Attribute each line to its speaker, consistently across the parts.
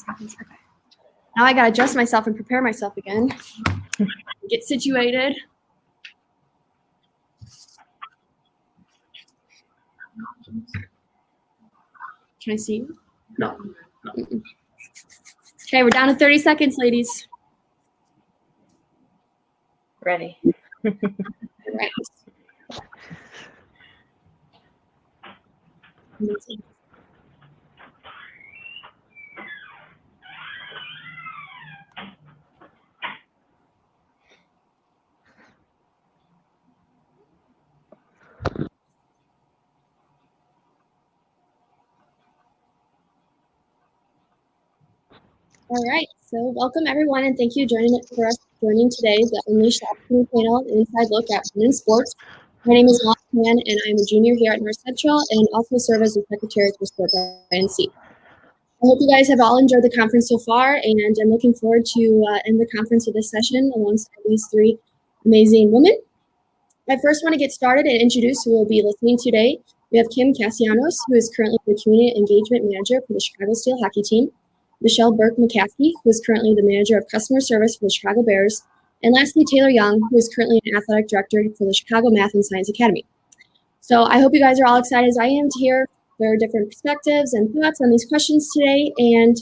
Speaker 1: seconds. Okay. Now I gotta adjust myself and prepare myself again. Get situated. Can I see you?
Speaker 2: No.
Speaker 1: Okay, we're down to 30 seconds, ladies.
Speaker 3: Ready.
Speaker 1: All right. Amazing. All right, so welcome everyone, and thank you for joining today the Unleash Opportunity panel, an inside look at women's sports. My name is Molly Pan, and I'm a junior here at North Central, and also serve as the secretary for Sports INC. I hope you guys have all enjoyed the conference so far, and I'm looking forward to end the conference with this session alongside these three amazing women. I first want to get started and introduce who will be listening today. We have Kim Castellanos, who is currently the Community Engagement Manager for the Chicago Steel Hockey Team. Michelle Burke-McCaskey, who is currently the Manager of Customer Service for the Chicago Bears. And lastly, Taylor Young, who is currently an Athletic Director for the Chicago Math and Science Academy. So I hope you guys are all excited as I am to hear their different perspectives and thoughts on these questions today. And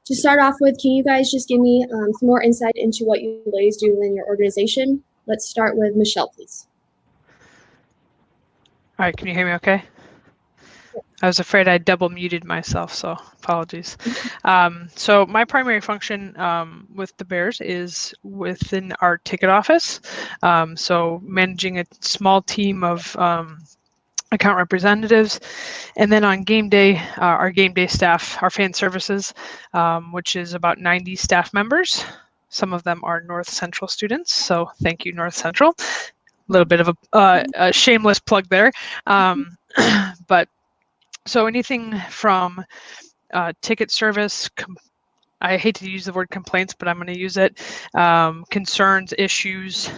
Speaker 1: to start off with, can you guys just give me some more insight into what you ladies do within your organization? Let's start with Michelle, please.
Speaker 4: All right, can you hear me okay? I was afraid I double muted myself, so apologies. So my primary function with the Bears is within our ticket office. So managing a small team of account representatives. And then on game day, our game day staff, our fan services, which is about 90 staff members. Some of them are North Central students, so thank you, North Central. A little bit of a shameless plug there. But so anything from ticket service, I hate to use the word complaints, but I'm going to use it, concerns, issues.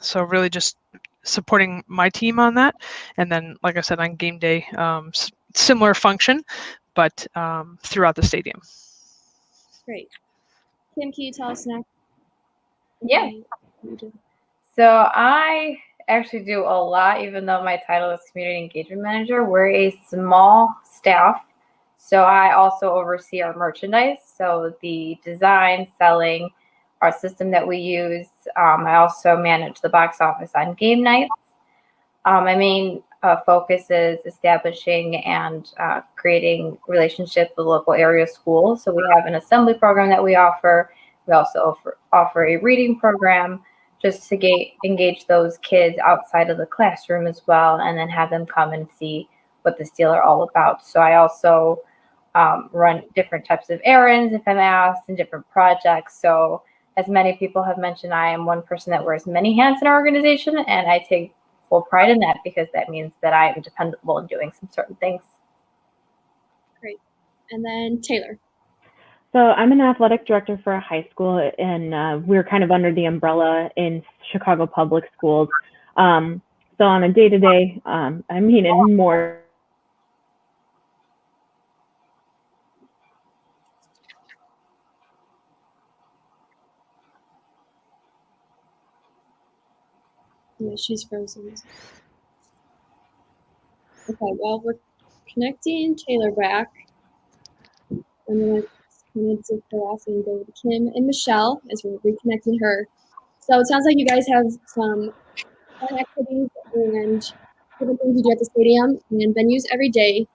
Speaker 4: So really just supporting my team on that. And then, like I said, on game day, similar function, but throughout the stadium.
Speaker 1: Great. Kim, can you tell us next?
Speaker 3: Yeah. So I actually do a lot, even though my title is Community Engagement Manager. We're a small staff, so I also oversee our merchandise, so the design, selling, our system that we use. I also manage the box office on game nights. My main focus is establishing and creating relationships with local area schools. So we have an assembly program that we offer. We also offer a reading program, just to engage those kids outside of the classroom as well, and then have them come and see what the Steel are all about. So I also run different types of errands if I'm asked, and different projects. So as many people have mentioned, I am one person that wears many hats in our organization, and I take full pride in that because that means that I am dependable in doing some certain things.
Speaker 1: Great. And then Taylor.
Speaker 5: So I'm an athletic director for a high school, and we're kind of under the umbrella in Chicago Public Schools. So on a day-to-day, I mean, in more.
Speaker 1: Yeah, she's frozen. Okay, well, we're connecting Taylor back. I'm going to kind of zip her off and go to Kim and Michelle as we're reconnecting her. So it sounds like you guys have some fun activities and different things you do at the stadium and venues every day.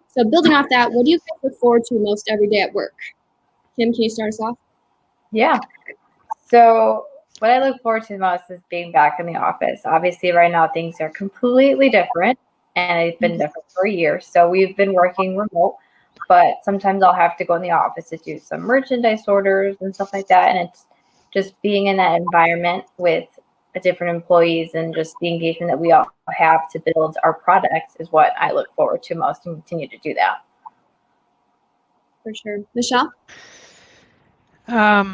Speaker 1: So building off that, what do you guys look forward to most every day at work? Kim, can you start us off?
Speaker 3: Yeah. So what I look forward to the most is being back in the office. Obviously, right now things are completely different, and it's been different for a year. So we've been working remote, but sometimes I'll have to go in the office to do some merchandise orders and stuff like that. And it's just being in that environment with different employees and just the engagement that we all have to build our products is what I look forward to most, and continue to do that.
Speaker 1: For sure. Michelle?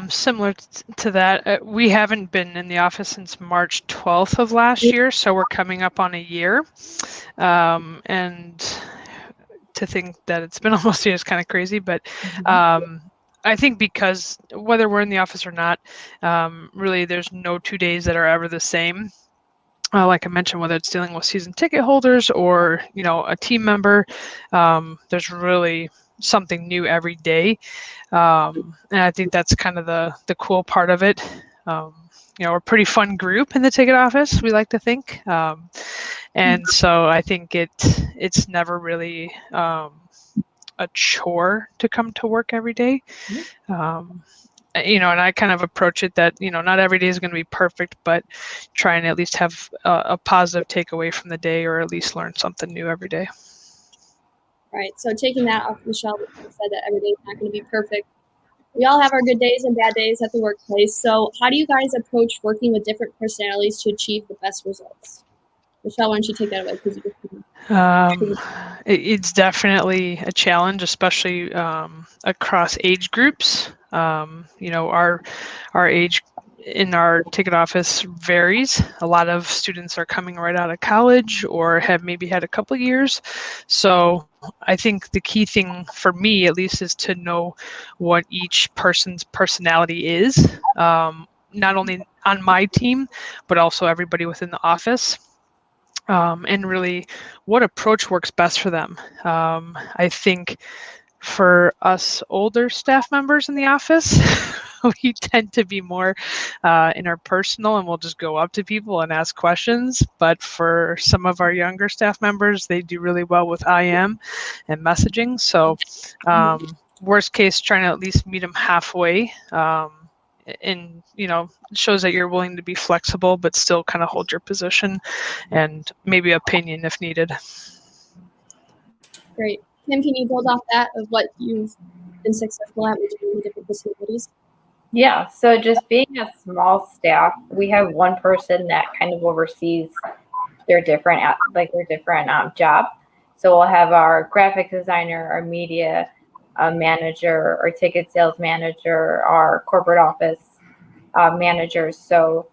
Speaker 4: Similar to that, we haven't been in the office since March 12th of last year, so we're coming up on a year. And to think that it's been almost a year is kind of crazy, but I think because whether we're in the office or not, really there's no 2 days that are ever the same. Like I mentioned, whether it's dealing with season ticket holders or, a team member, there's really something new every day. And I think that's kind of the cool part of it. We're a pretty fun group in the ticket office, we like to think. And so I think it's never really a chore to come to work every day. And I kind of approach it that, not every day is going to be perfect, but try and at least have a positive takeaway from the day, or at least learn something new every day.
Speaker 1: Right. So taking that off, Michelle, you said that every day is not going to be perfect. We all have our good days and bad days at the workplace. So how do you guys approach working with different personalities to achieve the best results? Michelle, why don't you take that away?
Speaker 4: It's definitely a challenge, especially across age groups. Our age in our ticket office varies. A lot of students are coming right out of college or have maybe had a couple of years. So I think the key thing for me, at least, is to know what each person's personality is, not only on my team, but also everybody within the office. And really what approach works best for them. I think for us older staff members in the office, we tend to be more interpersonal, and we'll just go up to people and ask questions. But for some of our younger staff members, they do really well with IM and messaging. So worst case, trying to at least meet them halfway. And shows that you're willing to be flexible, but still kind of hold your position and maybe opinion if needed.
Speaker 1: Great. Kim, can you build off that of what you've been successful at with different personalities?
Speaker 3: Yeah, so just being a small staff, we have one person that kind of oversees their different job. So we'll have our graphic designer, our media manager, our ticket sales manager, our corporate office managers. So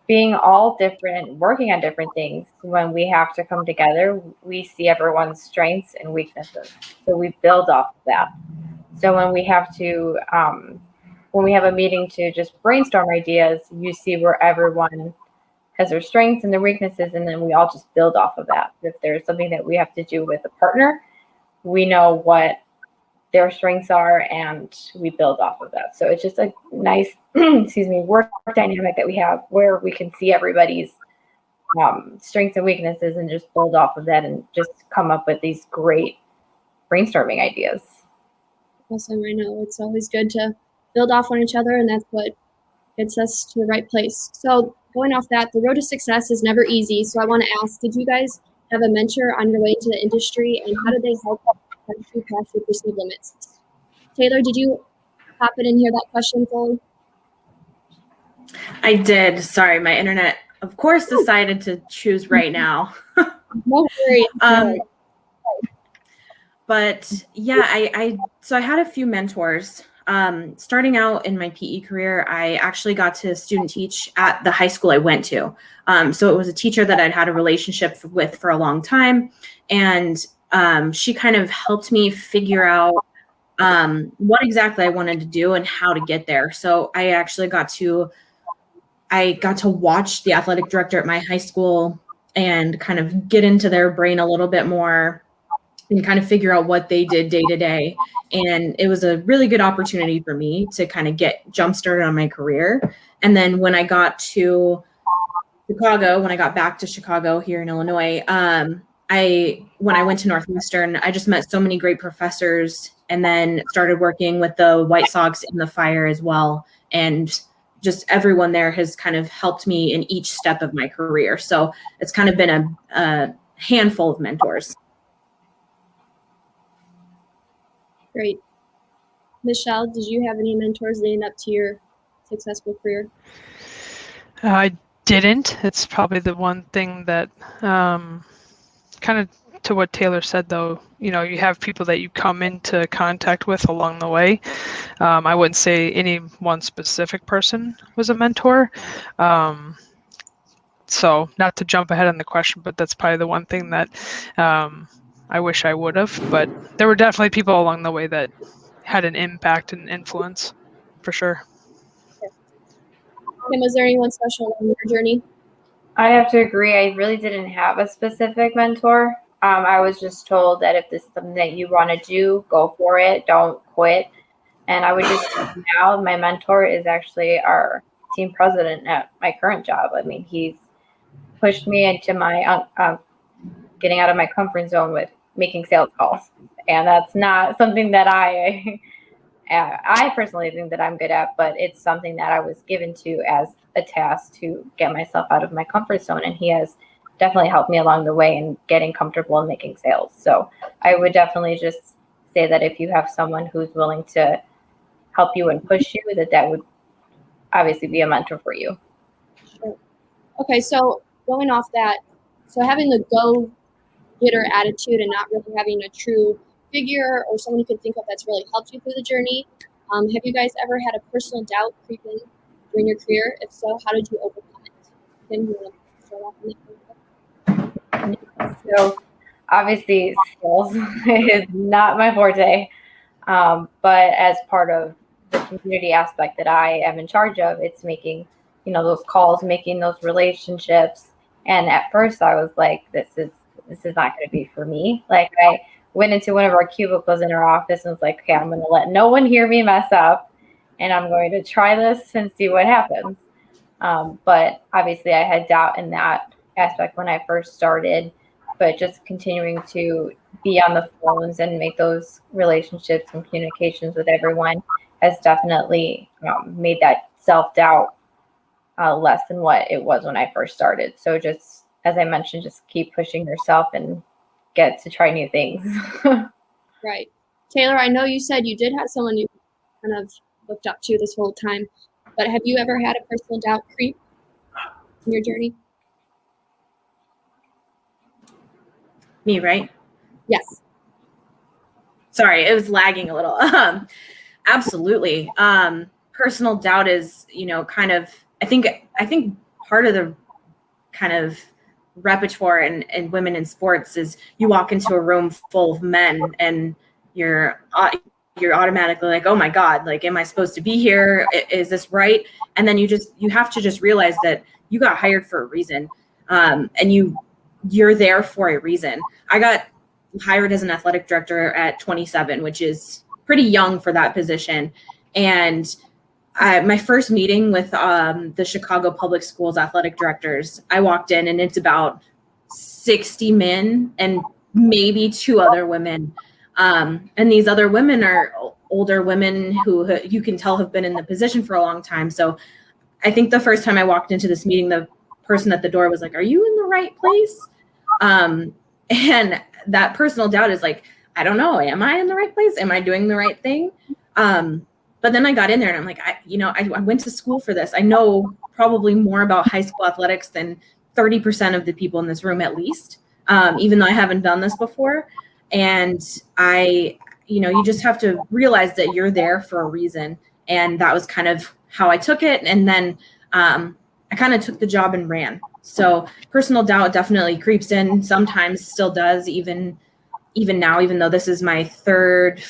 Speaker 3: being all different, working on different things, when we have to come together, we see everyone's strengths and weaknesses. So we build off of that. So when we have to, when we have a meeting to just brainstorm ideas, you see where everyone has their strengths and their weaknesses, and then we all just build off of that. If there's something that we have to do with a partner, we know what their strengths are, and we build off of that. So it's just a nice, work dynamic that we have where we can see everybody's strengths and weaknesses and just build off of that and just come up with these great brainstorming ideas.
Speaker 1: Awesome. I know it's always good to build off on each other, and that's what gets us to the right place. So going off that, the road to success is never easy. So I want to ask, did you guys have a mentor on your way to the industry, and how did they help you pass your perceived limits? Taylor, did you pop it in here, that question fully?
Speaker 2: I did. Sorry, my internet, of course, decided to choose right now.
Speaker 1: No worries.
Speaker 2: But yeah, I had a few mentors. Starting out in my PE career, I actually got to student teach at the high school I went to. So it was a teacher that I'd had a relationship with for a long time. And she kind of helped me figure out what exactly I wanted to do and how to get there. So I actually got to watch the athletic director at my high school and kind of get into their brain a little bit more and kind of figure out what they did day to day. And it was a really good opportunity for me to kind of get jump started on my career. And then when I got to Chicago, when I got back to Chicago here in Illinois, when I went to Northwestern, I just met so many great professors, and then started working with the White Sox in the Fire as well. And just everyone there has kind of helped me in each step of my career. So it's kind of been a handful of mentors.
Speaker 1: Great. Michelle, did you have any mentors leading up to your successful career?
Speaker 4: I didn't. It's probably the one thing that kind of to what Taylor said, though, you have people that you come into contact with along the way. I wouldn't say any one specific person was a mentor. So not to jump ahead on the question, but that's probably the one thing that I wish I would have, but there were definitely people along the way that had an impact and influence, for sure.
Speaker 1: Kim, was there anyone special on your journey?
Speaker 3: I have to agree. I really didn't have a specific mentor. I was just told that if this is something that you want to do, go for it. Don't quit. And I would just now my mentor is actually our team president at my current job. I mean, he's pushed me into my getting out of my comfort zone with making sales calls, and that's not something that I personally think that I'm good at, but it's something that I was given to as a task to get myself out of my comfort zone, and he has definitely helped me along the way in getting comfortable in making sales. So I would definitely just say that if you have someone who's willing to help you and push you, that would obviously be a mentor for you.
Speaker 1: Sure. Okay, so going off that, so having the go-getter attitude and not really having a true figure or someone you can think of that's really helped you through the journey. Have you guys ever had a personal doubt creep in during your career? If so, how did you overcome it? Then you want to start off on that.
Speaker 3: So obviously sales is not my forte, but as part of the community aspect that I am in charge of, it's making, those calls, making those relationships. And at first I was like, this is not going to be for me. Like I went into one of our cubicles in our office and was like, okay, I'm going to let no one hear me mess up, and I'm going to try this and see what happens. But obviously I had doubt in that aspect when I first started, but just continuing to be on the phones and make those relationships and communications with everyone has definitely made that self-doubt less than what it was when I first started. So just, as I mentioned, just keep pushing yourself and get to try new things.
Speaker 1: Right. Taylor, I know you said you did have someone you kind of looked up to this whole time, but have you ever had a personal doubt creep in your journey?
Speaker 2: Me, right?
Speaker 1: Yes.
Speaker 2: Sorry, it was lagging a little. Absolutely. Personal doubt is, kind of, I think part of the kind of repertoire and women in sports is you walk into a room full of men and you're automatically like, oh my God, like, am I supposed to be here? Is this right? And then you have to just realize that you got hired for a reason. And you're there for a reason. I got hired as an athletic director at 27, which is pretty young for that position. And my first meeting with the Chicago Public Schools athletic directors, I walked in and it's about 60 men and maybe 2 other women. And these other women are older women who you can tell have been in the position for a long time. So I think the first time I walked into this meeting, the person at the door was like, are you in the right place? And that personal doubt is like, I don't know. Am I in the right place? Am I doing the right thing? But then I got in there and I'm like, I went to school for this. I know probably more about high school athletics than 30% of the people in this room, at least, even though I haven't done this before. And you just have to realize that you're there for a reason. And that was kind of how I took it. And then I kind of took the job and ran. So personal doubt definitely creeps in, sometimes still does, even now, even though this is my third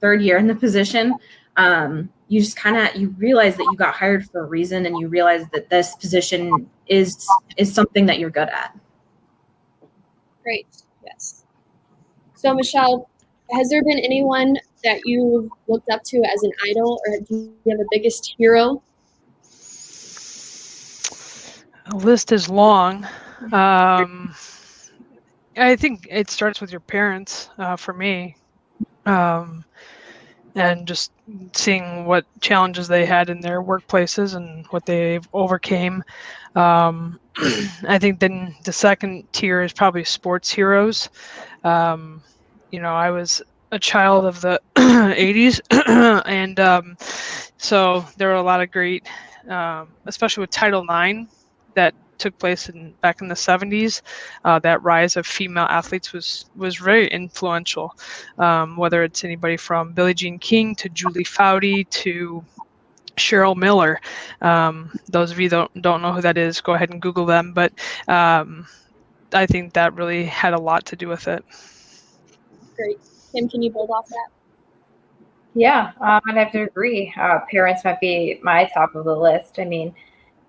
Speaker 2: year in the position. You just you realize that you got hired for a reason, and you realize that this position is something that you're good at.
Speaker 1: Great. Yes. So Michelle, has there been anyone that you looked up to as an idol, or do you have a biggest hero?
Speaker 4: The list is long. I think it starts with your parents, for me. And just seeing what challenges they had in their workplaces and what they overcame. I think then the second tier is probably sports heroes. I was a child of the 80s, and so there were a lot of great, especially with Title IX that took place back in the 70s. That rise of female athletes was very influential, whether it's anybody from Billie Jean King to Julie Foudy to Cheryl Miller. Those of you that don't know who that is, go ahead and Google them. But I think that really had a lot to do with it.
Speaker 1: Great. Kim, can you build off that?
Speaker 3: Yeah, I'd have to agree. Parents might be my top of the list. I mean,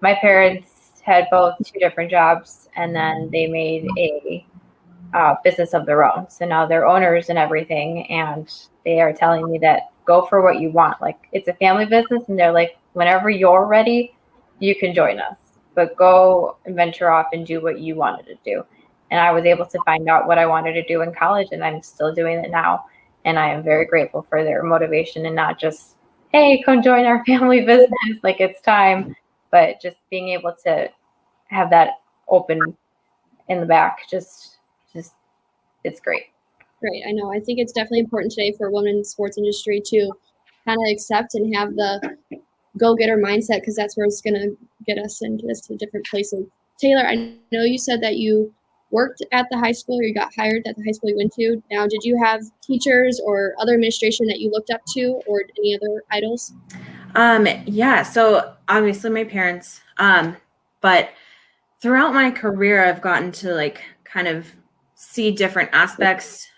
Speaker 3: my parents had both 2 different jobs, and then they made a business of their own. So now they're owners and everything, and they are telling me that go for what you want. Like, it's a family business, and they're like, whenever you're ready, you can join us, but go and venture off and do what you wanted to do. And I was able to find out what I wanted to do in college, and I'm still doing it now. And I am very grateful for their motivation, and not just, hey, come join our family business, like it's time, but just being able to have that open in the back, just it's great.
Speaker 1: Great. I know. I think it's definitely important today for women in the sports industry to kind of accept and have the go-getter mindset, because that's where it's going to get us and get us to different places. Taylor, I know you said that you worked at the high school, or you got hired at the high school you went to. Now, did you have teachers or other administration that you looked up to, or any other idols?
Speaker 2: Yeah, so obviously my parents, but throughout my career, I've gotten to like kind of see different aspects,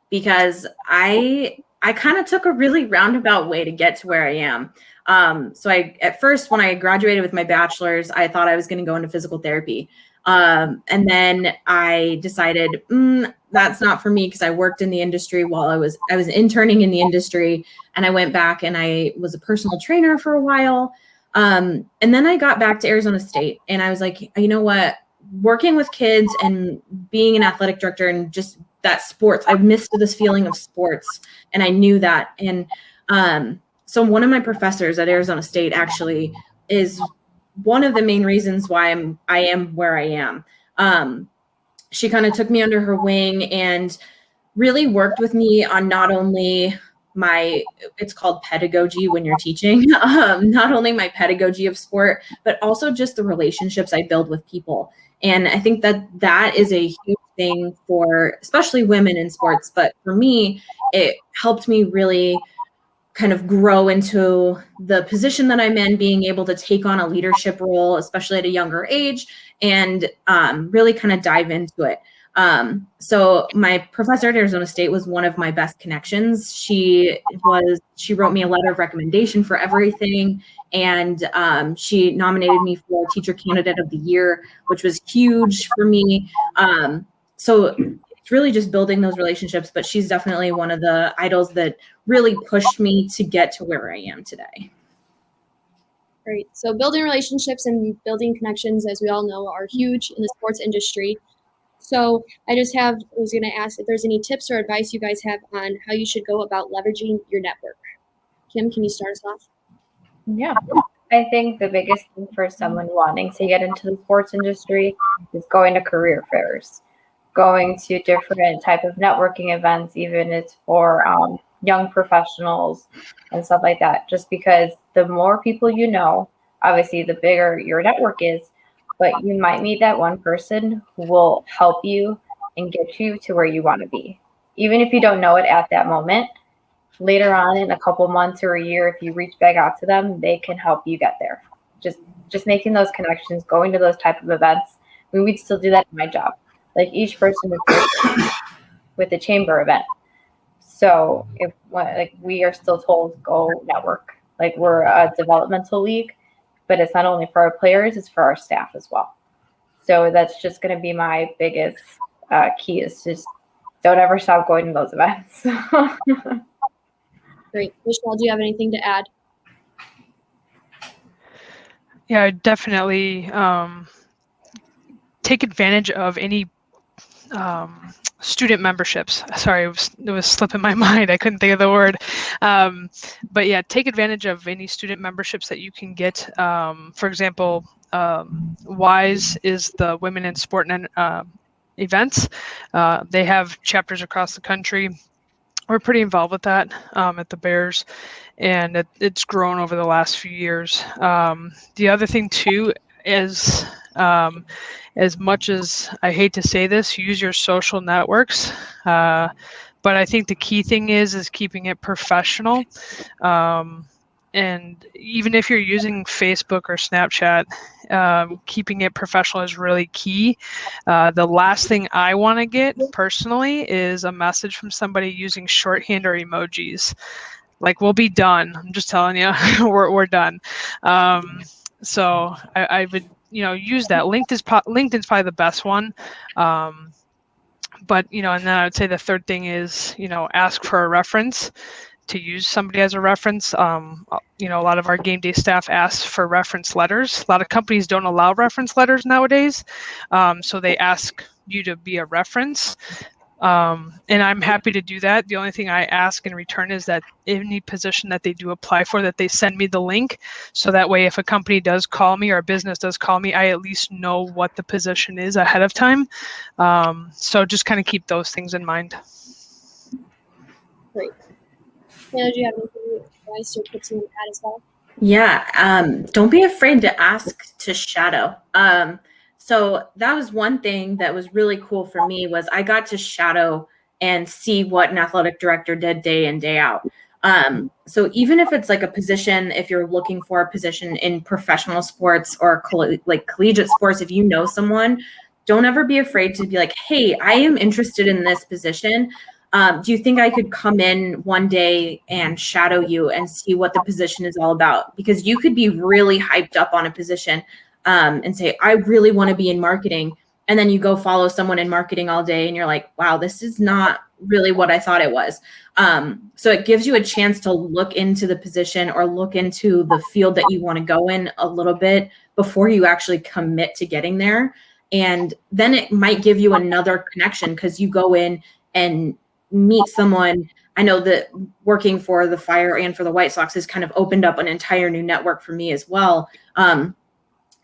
Speaker 2: because I kind of took a really roundabout way to get to where I am. So at first, when I graduated with my bachelor's, I thought I was going to go into physical therapy. And then I decided that's not for me, because I worked in the industry while I was interning in the industry, and I went back and I was a personal trainer for a while. And then I got back to Arizona State, and I was like, you know what, working with kids and being an athletic director and just that sports, I missed this feeling of sports, and I knew that. And so one of my professors at Arizona State actually is one of the main reasons why I am where I am. She kind of took me under her wing and really worked with me on not only it's called pedagogy when you're teaching, not only my pedagogy of sport, but also just the relationships I build with people. And I think that is a huge thing for especially women in sports. But for me, it helped me really kind of grow into the position that I'm in, being able to take on a leadership role, especially at a younger age, and really kind of dive into it. So my professor at Arizona State was one of my best connections. She wrote me a letter of recommendation for everything. And she nominated me for Teacher Candidate of the Year, which was huge for me. So it's really just building those relationships, but she's definitely one of the idols that really pushed me to get to where I am today.
Speaker 1: Great. So building relationships and building connections, as we all know, are huge in the sports industry. So I was going to ask if there's any tips or advice you guys have on how you should go about leveraging your network. Kim, can you start us off?
Speaker 3: Yeah, I think the biggest thing for someone wanting to get into the sports industry is going to career fairs, going to different type of networking events, even it's for young professionals and stuff like that. Just because the more people you know, obviously the bigger your network is, but you might meet that one person who will help you and get you to where you want to be. Even if you don't know it at that moment, later on in a couple months or a year, if you reach back out to them, they can help you get there. Just making those connections, going to those type of events. I mean, we'd still do that in my job. Like each person with the chamber event. So if we are still told go network, like we're a developmental league, but it's not only for our players, it's for our staff as well. So that's just going to be my biggest key, is just don't ever stop going to those events.
Speaker 1: Great. Michelle, do you have anything to add?
Speaker 4: Yeah, definitely take advantage of any student memberships. Sorry, it was slipping my mind. I couldn't think of the word. But yeah, take advantage of any student memberships that you can get. For example, WISE is the Women in Sport and events. They have chapters across the country. We're pretty involved with that at the Bears, and it's grown over the last few years. The other thing too is, as much as I hate to say this, use your social networks. But I think the key thing is keeping it professional. and even if you're using Facebook or Snapchat, keeping it professional is really key. The last thing I want to get personally is a message from somebody using shorthand or emojis. Like, we'll be done. I'm just telling you, we're done. So I would, use that. LinkedIn's probably the best one. But, and then I would say the third thing is, ask for a reference, to use somebody as a reference. A lot of our game day staff asks for reference letters. A lot of companies don't allow reference letters nowadays. So they ask you to be a reference. And I'm happy to do that. The only thing I ask in return is that any position that they do apply for, that they send me the link. So that way, if a company does call me or a business does call me, I at least know what the position is ahead of time. So just kind of keep those things in mind.
Speaker 1: Great. Taylor, do you have anything advice or tips you want to add as well?
Speaker 2: Yeah, don't be afraid to ask to shadow. So that was one thing that was really cool for me, was I got to shadow and see what an athletic director did day in, day out. So even if it's like a position, if you're looking for a position in professional sports or collegiate sports, if you know someone, don't ever be afraid to be like, hey, I am interested in this position. Do you think I could come in one day and shadow you and see what the position is all about? Because you could be really hyped up on a position and say, I really want to be in marketing. And then you go follow someone in marketing all day and you're like, wow, this is not really what I thought it was. So it gives you a chance to look into the position or look into the field that you want to go in a little bit before you actually commit to getting there. And then it might give you another connection, because you go in and meet someone. I know that working for the Fire and for the White Sox has kind of opened up an entire new network for me as well.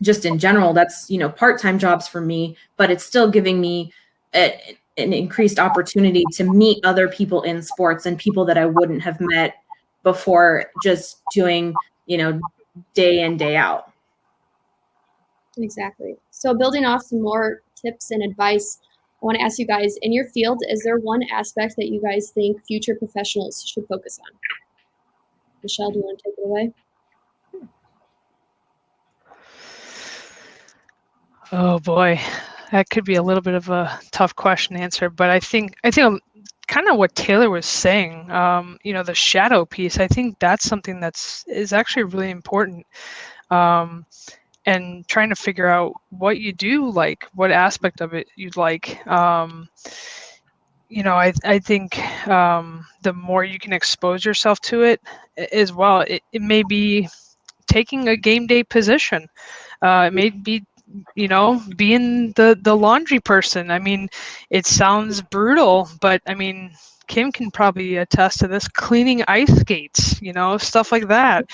Speaker 2: Just in general, that's, part-time jobs for me, but it's still giving me an increased opportunity to meet other people in sports and people that I wouldn't have met before, just doing, day in, day out.
Speaker 1: Exactly. So building off some more tips and advice, I want to ask you guys, in your field, is there one aspect that you guys think future professionals should focus on? Michelle, do you want to take it away?
Speaker 4: Oh boy, that could be a little bit of a tough question to answer, but I think kind of what Taylor was saying, the shadow piece, I think that's something is actually really important. And trying to figure out what you do like, what aspect of it you'd like. I think the more you can expose yourself to it as well, it may be taking a game day position. It may be, being the laundry person. I mean, it sounds brutal, but I mean, Kim can probably attest to this, cleaning ice skates, stuff like that.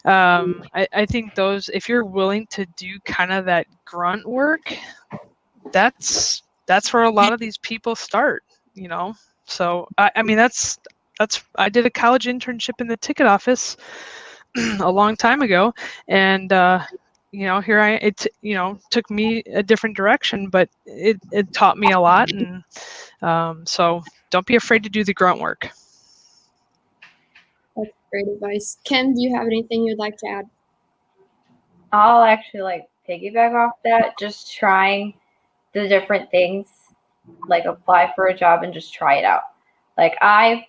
Speaker 4: I think those, if you're willing to do kind of that grunt work, that's where a lot of these people start, So I mean, that's I did a college internship in the ticket office a long time ago, and here it took me a different direction, but it taught me a lot, and so don't be afraid to do the grunt work.
Speaker 1: That's great advice. Kim, do you have anything you'd like to add?
Speaker 3: I'll actually piggyback off that, just trying the different things, apply for a job and just try it out. I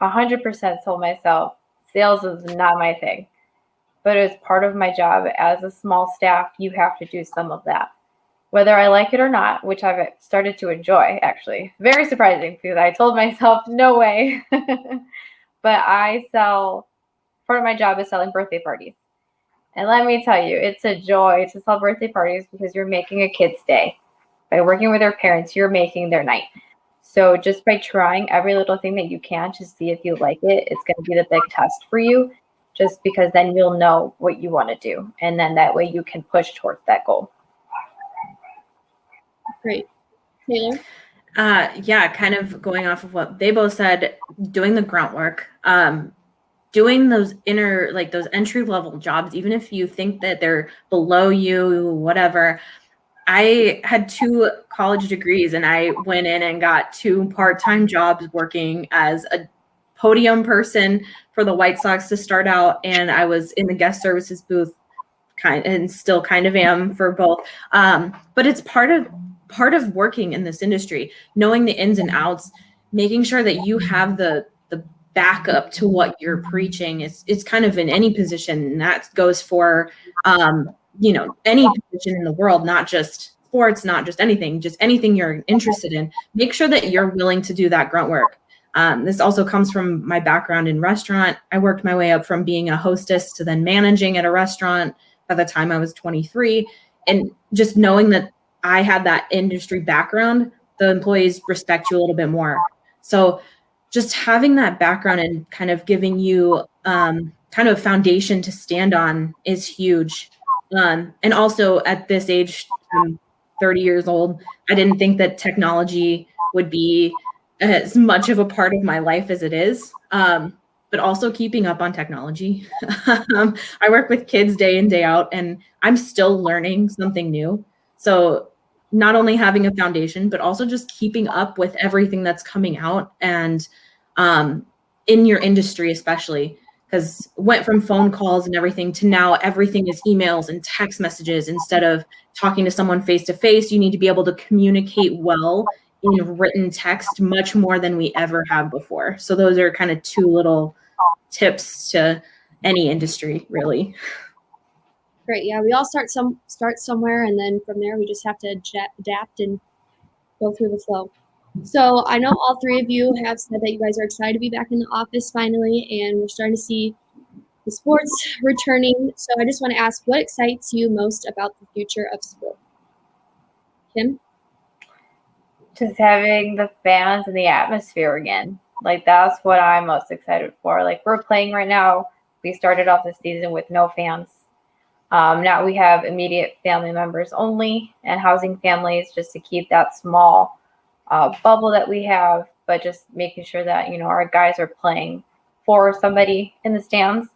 Speaker 3: 100% told myself sales is not my thing, but as part of my job as a small staff, you have to do some of that, whether I like it or not, which I've started to enjoy, actually. Very surprising, because I told myself, no way. But part of my job is selling birthday parties. And let me tell you, it's a joy to sell birthday parties, because you're making a kid's day. By working with their parents, you're making their night. So just by trying every little thing that you can to see if you like it, it's going to be the big test for you, just because then you'll know what you want to do. And then that way you can push towards that goal.
Speaker 1: Great. Taylor?
Speaker 2: Yeah, kind of going off of what they both said, doing the grunt work, doing those those entry level jobs, even if you think that they're below you, whatever. I had 2 college degrees, and I went in and got 2 part-time jobs working as a podium person for for the White Sox to start out, and I was in the guest services booth and still kind of am for both. But it's part of working in this industry, knowing the ins and outs, making sure that you have the backup to what you're preaching. It's kind of in any position, and that goes for any position in the world, not just sports, not just anything you're interested in. Make sure that you're willing to do that grunt work. This also comes from my background in restaurant. I worked my way up from being a hostess to then managing at a restaurant by the time I was 23. And just knowing that I had that industry background, the employees respect you a little bit more. So just having that background and kind of giving you kind of a foundation to stand on is huge. And also at this age, I'm 30 years old, I didn't think that technology would be as much of a part of my life as it is, but also keeping up on technology. I work with kids day in, day out, and I'm still learning something new. So not only having a foundation, but also just keeping up with everything that's coming out, and in your industry especially, because went from phone calls and everything to now everything is emails and text messages. Instead of talking to someone face to face, you need to be able to communicate well in written text much more than we ever have before. So those are kind of two little tips to any industry, really.
Speaker 1: Great. Yeah, we all start somewhere, and then from there we just have to adapt and go through the flow. So I know all three of you have said that you guys are excited to be back in the office finally, and we're starting to see the sports returning. So I just want to ask, what excites you most about the future of sport? Kim?
Speaker 3: Just having the fans and the atmosphere again. Like, that's what I'm most excited for. Like, we're playing right now. We started off the season with no fans. Now we have immediate family members only and housing families, just to keep that small bubble that we have, but just making sure that, our guys are playing for somebody in the stands.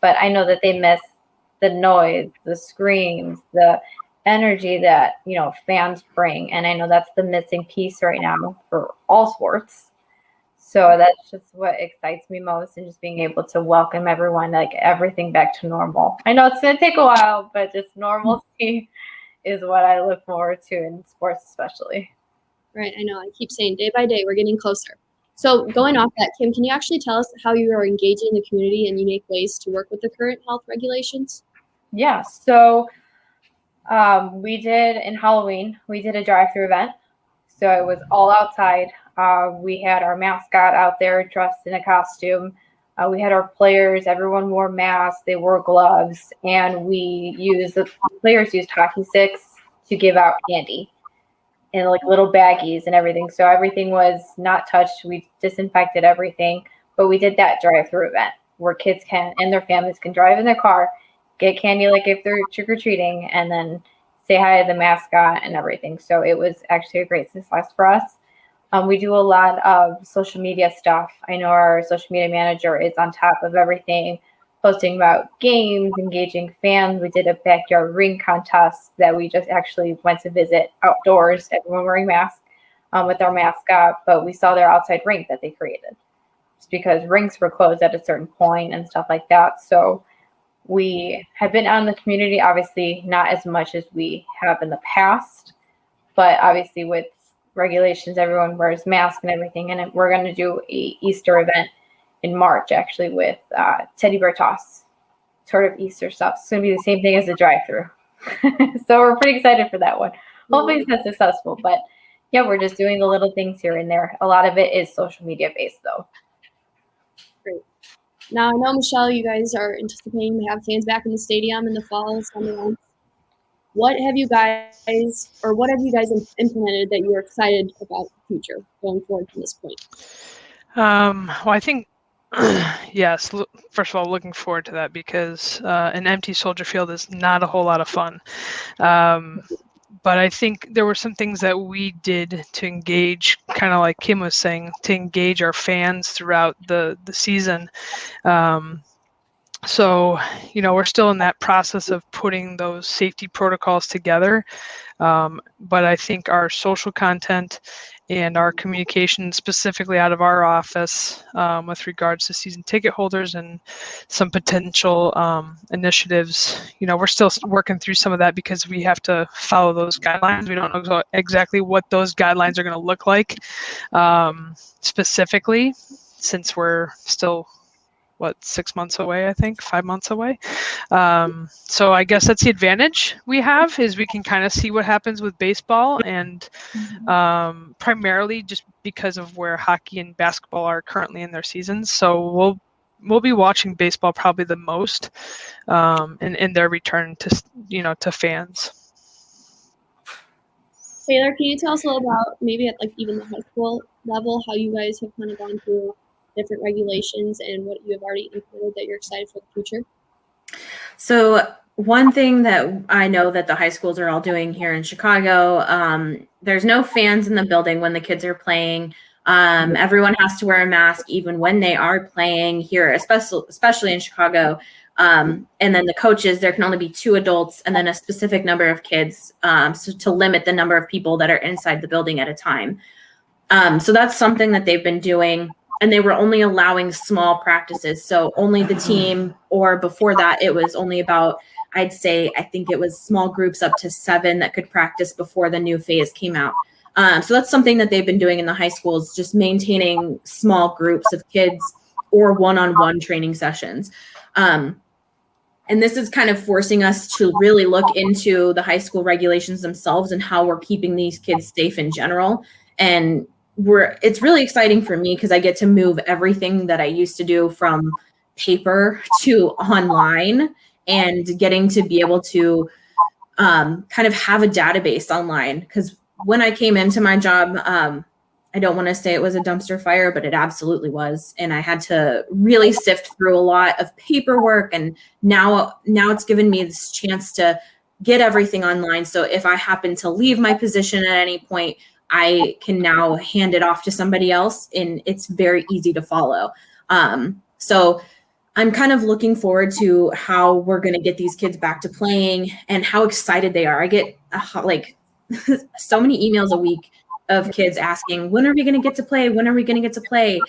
Speaker 3: But I know that they miss the noise, the screams, the energy that, fans bring. And I know that's the missing piece right now for all sports. So that's just what excites me most, and just being able to welcome everyone, like everything back to normal. I know it's going to take a while, but just normalcy is what I look forward to in sports especially.
Speaker 1: Right, I know. I keep saying day by day, we're getting closer. So going off that, Kim, can you actually tell us how you are engaging the community in unique ways to work with the current health regulations?
Speaker 3: Yeah, so we did in Halloween, we did a drive-through event. So it was all outside. We had our mascot out there dressed in a costume. We had our players, everyone wore masks, they wore gloves, and the players used hockey sticks to give out candy in like little baggies and everything. So everything was not touched. We disinfected everything, but we did that drive-through event where kids can and their families can drive in their car, get candy like if they're trick-or-treating, and then say hi to the mascot and everything. So it was actually a great success for us. We do a lot of social media stuff. I know our social media manager is on top of everything, posting about games, engaging fans. We did a backyard ring contest that we just actually went to visit outdoors, everyone wearing masks with our mascot, but we saw their outside rink that they created just because rinks were closed at a certain point and stuff like that. So we have been out in the community, obviously not as much as we have in the past, but obviously with regulations, everyone wears masks and everything. And we're going to do a Easter event in March, actually, with teddy bear toss, sort of Easter stuff. It's going to be the same thing as the drive-through. So we're pretty excited for that one. Hopefully it's not successful, but yeah, we're just doing the little things here and there. A lot of it is social media based though.
Speaker 1: Great. Now, I know, Michelle, you guys are anticipating to have fans back in the stadium in the fall. What have you guys implemented that you're excited about the future going forward from this point?
Speaker 4: Well, I think, yes, first of all, looking forward to that because an empty Soldier Field is not a whole lot of fun. But I think there were some things that we did to engage, kind of like Kim was saying, to engage our fans throughout the season. So, we're still in that process of putting those safety protocols together. But I think our social content and our communication specifically out of our office with regards to season ticket holders and some potential initiatives, we're still working through some of that because we have to follow those guidelines. We don't know exactly what those guidelines are going to look like specifically, since we're still 6 months away, I think 5 months away. So I guess that's the advantage we have, is we can kind of see what happens with baseball, and primarily just because of where hockey and basketball are currently in their seasons. So we'll be watching baseball probably the most in their return to fans.
Speaker 1: Taylor, can you tell us a little about maybe at even the high school level, how you guys have kind of gone through different regulations and what you have already implemented that you're excited for the future?
Speaker 2: So one thing that I know that the high schools are all doing here in Chicago, there's no fans in the building when the kids are playing. Everyone has to wear a mask even when they are playing here, especially in Chicago. And then the coaches, there can only be 2 adults and then a specific number of kids, so to limit the number of people that are inside the building at a time. So that's something that they've been doing. And they were only allowing small practices. So only the team, or before that, it was only about, I think it was small groups up to 7 that could practice before the new phase came out. So that's something that they've been doing in the high schools, just maintaining small groups of kids or one-on-one training sessions. And this is kind of forcing us to really look into the high school regulations themselves and how we're keeping these kids safe in general. And it's really exciting for me because I get to move everything that I used to do from paper to online, and getting to be able to kind of have a database online. Because when I came into my job, I don't want to say it was a dumpster fire, but it absolutely was. And I had to really sift through a lot of paperwork. And now it's given me this chance to get everything online. So if I happen to leave my position at any point, I can now hand it off to somebody else, and it's very easy to follow. So I'm kind of looking forward to how we're going to get these kids back to playing and how excited they are. I get so many emails a week of kids asking, when are we going to get to play? When are we going to get to play?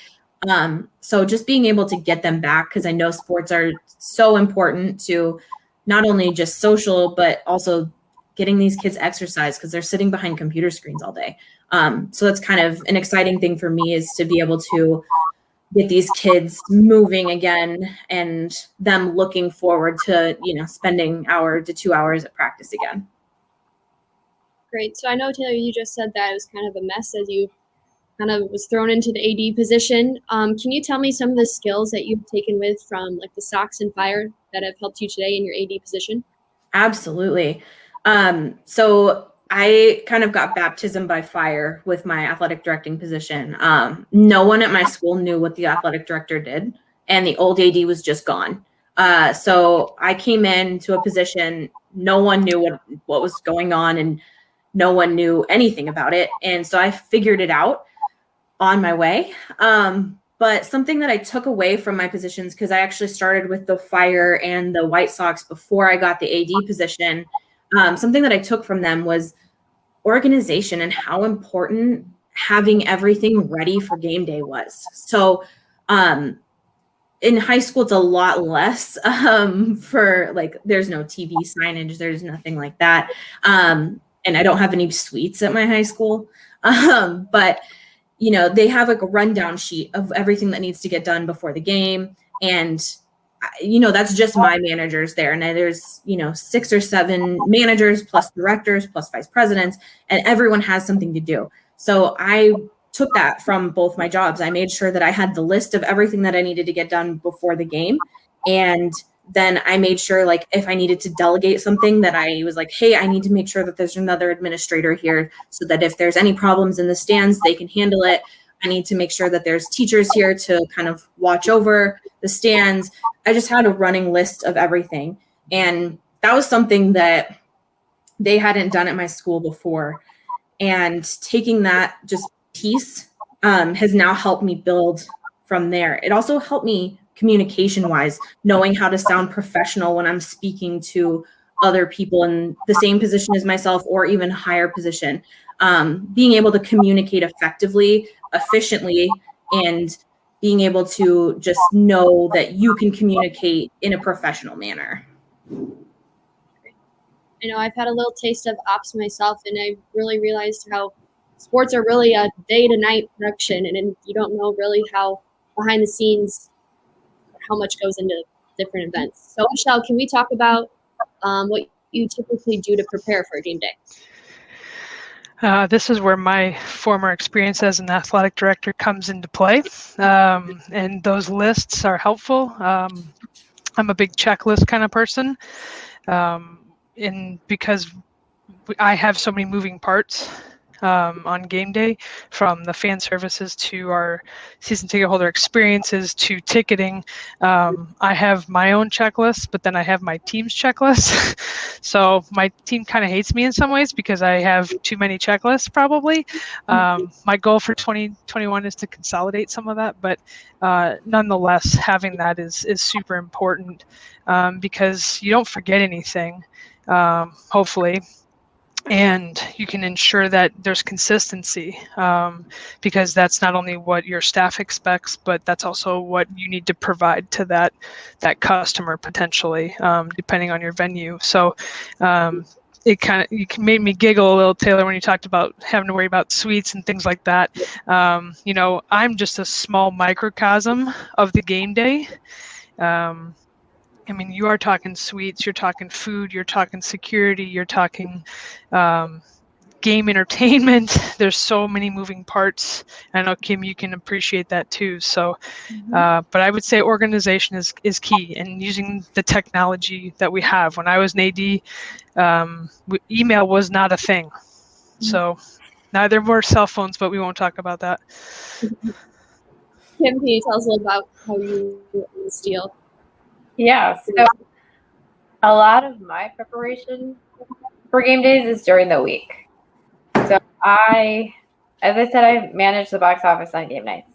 Speaker 2: So just being able to get them back, because I know sports are so important to not only just social, but also getting these kids exercise, because they're sitting behind computer screens all day. So that's kind of an exciting thing for me, is to be able to get these kids moving again and them looking forward to, spending 1 hour to 2 hours at practice again.
Speaker 1: Great. So I know, Taylor, you just said that it was kind of a mess as you kind of was thrown into the AD position. Can you tell me some of the skills that you've taken with from the Sox and Fire that have helped you today in your AD position?
Speaker 2: Absolutely. So I kind of got baptism by fire with my athletic directing position. No one at my school knew what the athletic director did, and the old AD was just gone. So I came into a position, no one knew what was going on, and no one knew anything about it. And so I figured it out on my way. But something that I took away from my positions, because I actually started with the Fire and the White Sox before I got the AD position, something that I took from them was organization and how important having everything ready for game day was. So in high school, it's a lot less for there's no TV signage, there's nothing like that. And I don't have any suites at my high school. But they have a rundown sheet of everything that needs to get done before the game. And, that's just my managers there. And there's, 6 or 7 managers plus directors plus vice presidents, and everyone has something to do. So I took that from both my jobs. I made sure that I had the list of everything that I needed to get done before the game. And then I made sure, if I needed to delegate something, that I was hey, I need to make sure that there's another administrator here so that if there's any problems in the stands, they can handle it. I need to make sure that there's teachers here to kind of watch over the stands. I just had a running list of everything. And that was something that they hadn't done at my school before. And taking that just piece has now helped me build from there. It also helped me communication wise, knowing how to sound professional when I'm speaking to other people in the same position as myself or even higher position, being able to communicate effectively, efficiently, and being able to just know that you can communicate in a professional manner.
Speaker 1: I know I've had a little taste of ops myself, and I really realized how sports are really a day-to-night production, and you don't know really how behind the scenes how much goes into different events. So, Michelle, can we talk about what you typically do to prepare for a game day?
Speaker 4: This is where my former experience as an athletic director comes into play, and those lists are helpful. I'm a big checklist kind of person, because I have so many moving parts on game day, from the fan services to our season ticket holder experiences to ticketing. I have my own checklist, but then I have my team's checklist. So my team kind of hates me in some ways because I have too many checklists probably. My goal for 2021 is to consolidate some of that, but nonetheless, having that is super important because you don't forget anything, hopefully. And you can ensure that there's consistency, because that's not only what your staff expects, but that's also what you need to provide to that customer potentially, depending on your venue. So you made me giggle a little, Taylor, when you talked about having to worry about suites and things like that. I'm just a small microcosm of the game day. I mean, you are talking suites, you're talking food, you're talking security, you're talking game entertainment. There's so many moving parts. I know, Kim, you can appreciate that too. So, but I would say organization is key, and using the technology that we have. When I was an AD, email was not a thing. So now there were cell phones, but we won't talk about that.
Speaker 1: Kim, can you tell us a little about how you steal?
Speaker 3: Yeah, so a lot of my preparation for game days is during the week. So as I said, I manage the box office on game nights.